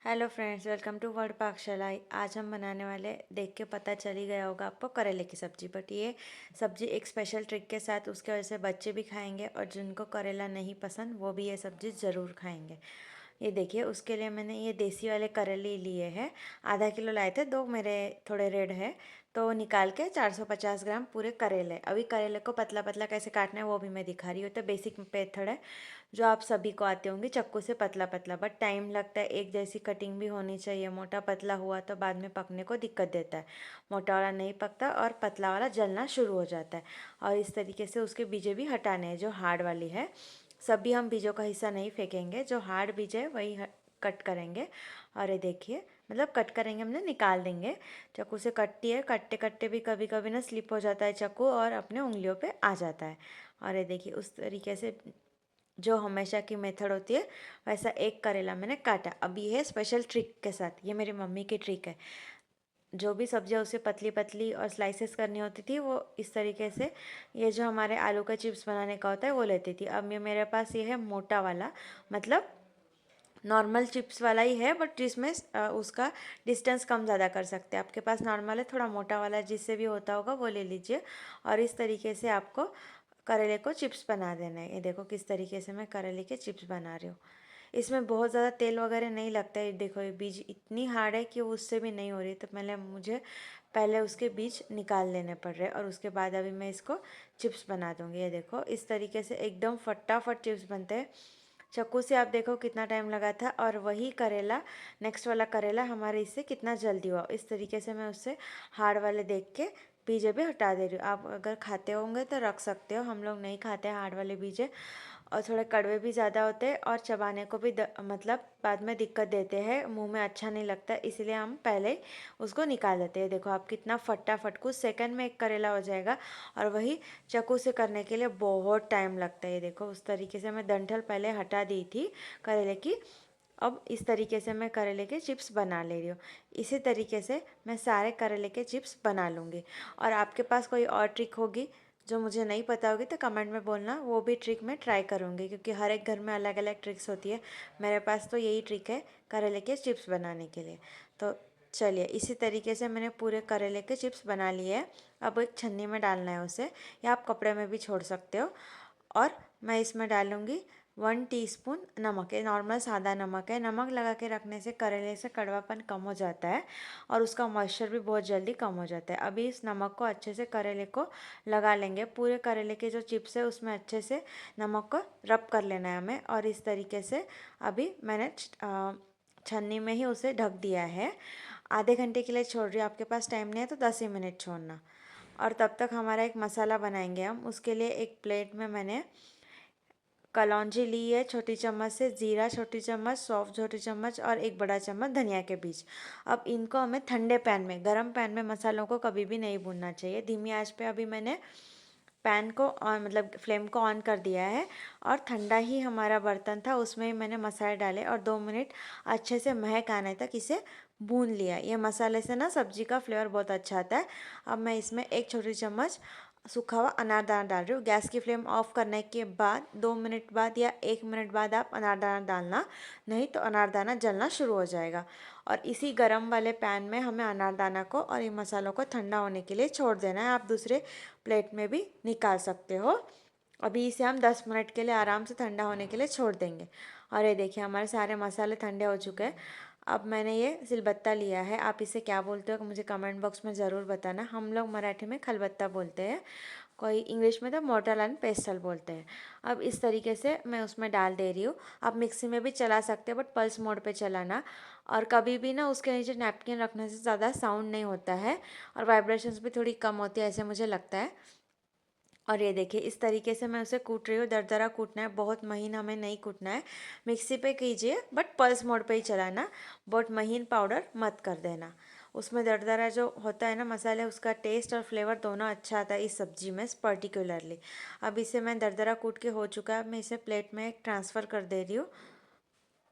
Hello friends, welcome to word Paakshala. आज हम बनाने वाले, देख के पता चल ही गया होगा आपको, करेले की सब्ज़ी। बट ये सब्ज़ी एक स्पेशल ट्रिक के साथ, उसके वजह से बच्चे भी खाएंगे और जिनको करेला नहीं पसंद वो भी ये सब्ज़ी ज़रूर खाएंगे। ये देखिए, उसके लिए मैंने ये देसी वाले करेले लिए हैं। आधा किलो लाए थे, दो मेरे थोड़े रेड है तो निकाल के 450 ग्राम पूरे करेले। अभी करेले को पतला पतला कैसे काटना है वो भी मैं दिखा रही हूँ। तो बेसिक मेथड है जो आप सभी को आते होंगे, चाकू से पतला पतला, बट टाइम लगता है। एक जैसी कटिंग भी होनी चाहिए। मोटा पतला हुआ तो बाद में पकने को दिक्कत देता है। मोटा वाला नहीं पकता और पतला वाला जलना शुरू हो जाता है। और इस तरीके से उसके बीजे भी हटाने हैं, जो हार्ड वाली है। सभी हम बीजों का हिस्सा नहीं फेंकेंगे, जो हार्ड बीज है वही कट करेंगे। और ये देखिए, मतलब कट करेंगे, हमने निकाल देंगे। चाकू से कटती है, कटते कटते भी कभी कभी ना स्लिप हो जाता है चाकू और अपने उंगलियों पे आ जाता है। और ये देखिए, उस तरीके से जो हमेशा की मेथड होती है वैसा एक करेला मैंने काटा। अब ये है स्पेशल ट्रिक के साथ, ये मेरी मम्मी की ट्रिक है। जो भी सब्जियां उसे पतली पतली और स्लाइसेस करनी होती थी वो इस तरीके से, ये जो हमारे आलू का चिप्स बनाने का होता है वो लेती थी। अब ये मेरे पास ये है मोटा वाला, मतलब नॉर्मल चिप्स वाला ही है, बट जिसमें उसका डिस्टेंस कम ज़्यादा कर सकते हैं। आपके पास नॉर्मल है, थोड़ा मोटा वाला जिससे भी होता होगा वो ले लीजिए। और इस तरीके से आपको करेले को चिप्स बना देना है। ये देखो किस तरीके से मैं करेले के चिप्स बना रही हूँ। इसमें बहुत ज़्यादा तेल वगैरह नहीं लगता है। देखो ये बीज इतनी हार्ड है कि वो उससे भी नहीं हो रही, तो मुझे पहले उसके बीज निकाल लेने पड़ रहे हैं और उसके बाद अभी मैं इसको चिप्स बना दूँगी। ये देखो इस तरीके से एकदम फटाफट चिप्स बनते हैं। चाकू से आप देखो कितना टाइम लगा था, और वही करेला, नेक्स्ट वाला करेला हमारे इससे कितना जल्दी हुआ। इस तरीके से मैं उससे हार्ड वाले देख के बीजे भी हटा दे रही हूँ। आप अगर खाते होंगे तो रख सकते हो, हम लोग नहीं खाते हार्ड वाले बीजे। और थोड़े कड़वे भी ज़्यादा होते हैं और चबाने को भी मतलब बाद में दिक्कत देते हैं, मुंह में अच्छा नहीं लगता, इसलिए हम पहले उसको निकाल देते हैं। देखो आप कितना फटाफट, कुछ सेकंड में एक करेला हो जाएगा। और वही चाकू से करने के लिए बहुत टाइम लगता है। देखो उस तरीके से मैं डंठल पहले हटा दी थी करेले की। अब इस तरीके से मैं करेले के चिप्स बना ले रही हूँ। इसी तरीके से मैं सारे करेले के चिप्स बना लूँगी। और आपके पास कोई और ट्रिक होगी जो मुझे नहीं पता होगी तो कमेंट में बोलना, वो भी ट्रिक मैं ट्राई करूँगी, क्योंकि हर एक घर में अलग अलग ट्रिक्स होती है। मेरे पास तो यही ट्रिक है करेले के चिप्स बनाने के लिए। तो चलिए, इसी तरीके से मैंने पूरे करेले के चिप्स बना लिए हैं। अब एक छन्नी में डालना है उसे, या आप कपड़े में भी छोड़ सकते हो। और मैं इसमें डालूँगी 1 टीस्पून नमक। ये नॉर्मल सादा नमक है। नमक लगा के रखने से करेले से कड़वापन कम हो जाता है और उसका मॉइस्चर भी बहुत जल्दी कम हो जाता है। अभी इस नमक को अच्छे से करेले को लगा लेंगे। पूरे करेले के जो चिप्स है उसमें अच्छे से नमक को रब कर लेना है हमें। और इस तरीके से अभी मैंने छन्नी में ही उसे ढक दिया है। आधे घंटे के लिए छोड़ रही हूँ। आपके पास टाइम नहीं है तो 10 ही मिनट छोड़ना। और तब तक हमारा एक मसाला बनाएंगे हम। उसके लिए एक प्लेट में मैंने कलौंजी ली है छोटी चम्मच से, जीरा छोटी चम्मच, सौंफ छोटी चम्मच और एक बड़ा चम्मच धनिया के बीज। अब इनको हमें ठंडे पैन में, गरम पैन में मसालों को कभी भी नहीं भूनना चाहिए। धीमी आंच पे अभी मैंने पैन को ऑन, मतलब फ्लेम को ऑन कर दिया है। और ठंडा ही हमारा बर्तन था, उसमें ही मैंने मसाले डाले और 2 मिनट अच्छे से महक आने तक इसे भून लिया। ये मसाले से ना सब्जी का फ्लेवर बहुत अच्छा आता है। अब मैं इसमें एक छोटी चम्मच सूखा हुआ अनारदाना डाल रही हूँ। गैस की फ्लेम ऑफ करने के बाद 2 मिनट बाद या 1 मिनट बाद आप अनारदाना डालना, नहीं तो अनारदाना जलना शुरू हो जाएगा। और इसी गरम वाले पैन में हमें अनारदाना को और इन मसालों को ठंडा होने के लिए छोड़ देना है। आप दूसरे प्लेट में भी निकाल सकते हो। अभी इसे हम 10 मिनट के लिए आराम से ठंडा होने के लिए छोड़ देंगे। और ये देखिए, हमारे सारे मसाले ठंडे हो चुके हैं। अब मैंने ये सिलबत्ता लिया है। आप इसे क्या बोलते हो मुझे कमेंट बॉक्स में ज़रूर बताना। हम लोग मराठी में खलबत्ता बोलते हैं, कोई इंग्लिश में तो मोर्टार एंड पेस्टल बोलते हैं। अब इस तरीके से मैं उसमें डाल दे रही हूँ। आप मिक्सी में भी चला सकते हो, बट पल्स मोड पे चलाना। और कभी भी ना उसके नीचे नैपकिन रखने से ज़्यादा साउंड नहीं होता है और वाइब्रेशंस भी थोड़ी कम होती है, ऐसे मुझे लगता है। और ये देखिए, इस तरीके से मैं उसे कूट रही हूँ। दरदरा कूटना है, बहुत महीन हमें नहीं कूटना है। मिक्सी पे कीजिए बट पल्स मोड पे ही चलाना, बहुत महीन पाउडर मत कर देना। उसमें दरदरा जो होता है ना मसाले, उसका टेस्ट और फ्लेवर दोनों अच्छा आता है इस सब्जी में पर्टिकुलरली। अब इसे मैं दरदरा कूट के हो चुका है, मैं इसे प्लेट में ट्रांसफ़र कर दे रही हूँ।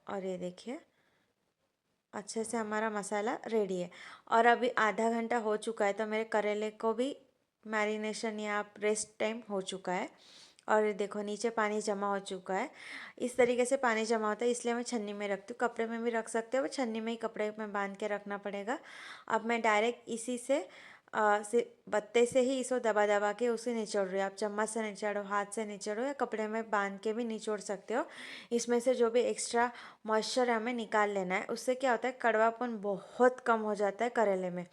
और ये देखिए, अच्छे से हमारा मसाला रेडी है। और अभी आधा घंटा हो चुका है तो मेरे करेले को भी मैरिनेशन या रेस्ट टाइम हो चुका है। और देखो नीचे पानी जमा हो चुका है। इस तरीके से पानी जमा होता है, इसलिए मैं छन्नी में रखती हूँ। कपड़े में भी रख सकते हो, वो छन्नी में ही कपड़े में बांध के रखना पड़ेगा। अब मैं डायरेक्ट इसी से बत्ते से ही इसको दबा दबा के उसे निचोड़ रही हूँ। आप चम्मच से निचोड़ो, हाथ से निचोड़ो, या कपड़े में बांध के भी निचोड़ सकते हो। इसमें से जो भी एक्स्ट्रा मॉइस्चर हमें निकाल लेना है। उससे क्या होता है, कड़वापन बहुत कम हो जाता है करेले में।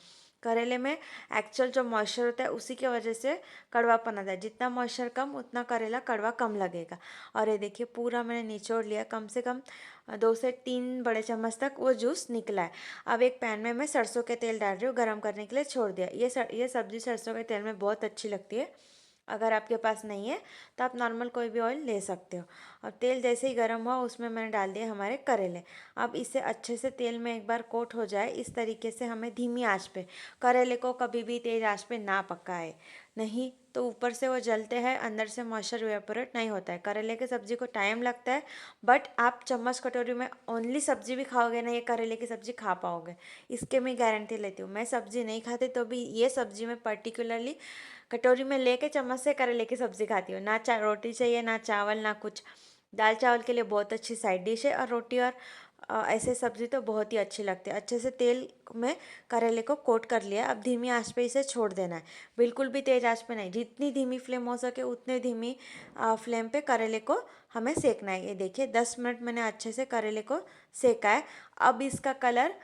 करेले में एक्चुअल जो मॉइस्चर होता है उसी की वजह से कड़वापन आता है। जितना मॉइस्चर कम उतना करेला कड़वा कम लगेगा। और ये देखिए पूरा मैंने निचोड़ लिया, कम से कम 2 से 3 बड़े चम्मच तक वो जूस निकला है। अब एक पैन में मैं सरसों के तेल डाल रही हूँ, गरम करने के लिए छोड़ दिया। ये सब्जी सरसों के तेल में बहुत अच्छी लगती है। अगर आपके पास नहीं है तो आप नॉर्मल कोई भी ऑयल ले सकते हो। और तेल जैसे ही गर्म हुआ उसमें मैंने डाल दिए हमारे करेले। अब इसे अच्छे से तेल में एक बार कोट हो जाए, इस तरीके से हमें धीमी आंच पे, करेले को कभी भी तेज आंच पे ना पकाए, नहीं तो ऊपर से वो जलते हैं, अंदर से मॉइस्चर इवेपोरेट नहीं होता है। करेले की सब्जी को टाइम लगता है, बट आप चम्मच कटोरी में ओनली सब्जी भी खाओगे ना, ये करेले की सब्जी खा पाओगे, इसके मैं गारंटी लेती हूँ। मैं सब्जी नहीं खाती तो भी ये सब्जी मैं पर्टिकुलरली कटोरी में लेके चम्मच से करेले की सब्जी खाती हूँ। ना रोटी चाहिए, ना चावल, ना कुछ। दाल चावल के लिए बहुत अच्छी साइड डिश है, और रोटी और ऐसे सब्जी तो बहुत ही अच्छी लगती है। अच्छे से तेल में करेले को कोट कर लिया। अब धीमी आंच पे इसे छोड़ देना है, बिल्कुल भी तेज आंच पे नहीं। जितनी धीमी फ्लेम हो सके उतने धीमी फ्लेम पे करेले को हमें सेकना है। ये देखिए 10 मिनट मैंने अच्छे से करेले को सेका है। अब इसका कलर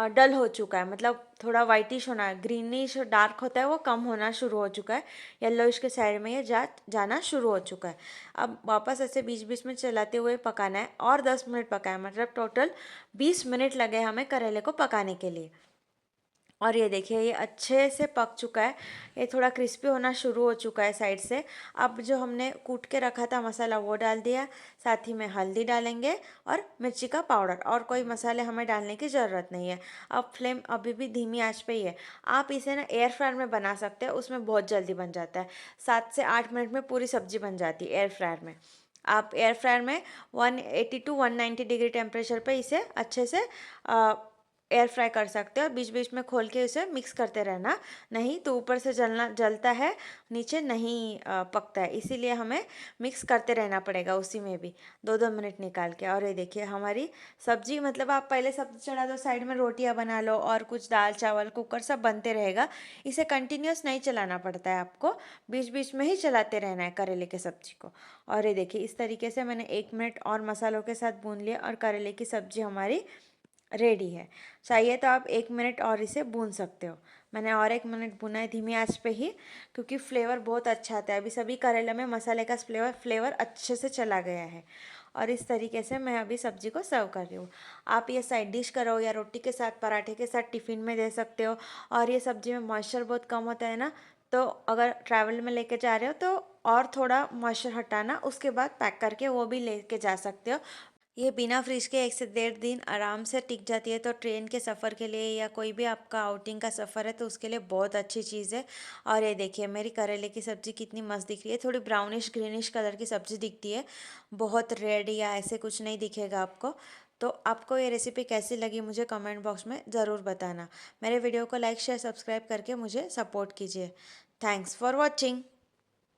डल हो चुका है, मतलब थोड़ा वाइटिश होना है, ग्रीनिश डार्क होता है वो कम होना शुरू हो चुका है। येलोइश के साइड में ये जाना शुरू हो चुका है। अब वापस ऐसे बीच बीच में चलाते हुए पकाना है, और 10 मिनट पकाना है, मतलब टोटल 20 मिनट लगे हमें करेले को पकाने के लिए। और ये देखिए ये अच्छे से पक चुका है, ये थोड़ा क्रिस्पी होना शुरू हो चुका है साइड से। अब जो हमने कूट के रखा था मसाला वो डाल दिया, साथ ही में हल्दी डालेंगे और मिर्ची का पाउडर, और कोई मसाले हमें डालने की ज़रूरत नहीं है। अब फ्लेम अभी भी धीमी आंच पे ही है। आप इसे ना एयर फ्रायर में बना सकते हैं, उसमें बहुत जल्दी बन जाता है। 7 से 8 मिनट में पूरी सब्जी बन जाती है एयर फ्रायर में। आप एयर फ्रायर में 180 to 190 डिग्री टेम्परेचर पे इसे अच्छे से एयर फ्राई कर सकते हो। और बीच बीच में खोल के उसे मिक्स करते रहना, नहीं तो ऊपर से जलता है, नीचे नहीं पकता है। इसीलिए हमें मिक्स करते रहना पड़ेगा उसी में भी 2-2 मिनट निकाल के। और ये देखिए हमारी सब्जी, मतलब आप पहले सब्जी चढ़ा दो, साइड में रोटियां बना लो और कुछ दाल चावल कुकर सब बनते रहेगा। इसे कंटिन्यूस नहीं चलाना पड़ता है, आपको बीच बीच में ही चलाते रहना है करेले के सब्जी को। और ये देखिए इस तरीके से मैंने 1 मिनट और मसालों के साथ भून लिया, और करेले की सब्जी हमारी रेडी है। चाहिए तो आप 1 मिनट और इसे भून सकते हो। मैंने और 1 मिनट भुना है धीमी आंच पे ही, क्योंकि फ्लेवर बहुत अच्छा आता है। अभी सभी करेले में मसाले का फ्लेवर अच्छे से चला गया है। और इस तरीके से मैं अभी सब्जी को सर्व कर रही हूँ। आप ये साइड डिश करो या रोटी के साथ, पराठे के साथ टिफ़िन में दे सकते हो। और ये सब्जी में मॉइस्चर बहुत कम होता है ना, तो अगर ट्रैवल में लेके जा रहे हो तो और थोड़ा मॉइस्चर हटाना, उसके बाद पैक करके वो भी लेके जा सकते हो। ये बिना फ्रिज के 1 से 1.5 दिन आराम से टिक जाती है। तो ट्रेन के सफ़र के लिए या कोई भी आपका आउटिंग का सफ़र है तो उसके लिए बहुत अच्छी चीज़ है। और ये देखिए मेरी करेले की सब्ज़ी कितनी मस्त दिख रही है, थोड़ी ब्राउनिश ग्रीनिश कलर की सब्ज़ी दिखती है, बहुत रेड या ऐसे कुछ नहीं दिखेगा आपको। तो आपको ये रेसिपी कैसी लगी मुझे कमेंट बॉक्स में ज़रूर बताना। मेरे वीडियो को लाइक शेयर सब्सक्राइब करके मुझे सपोर्ट कीजिए। Thanks for watching.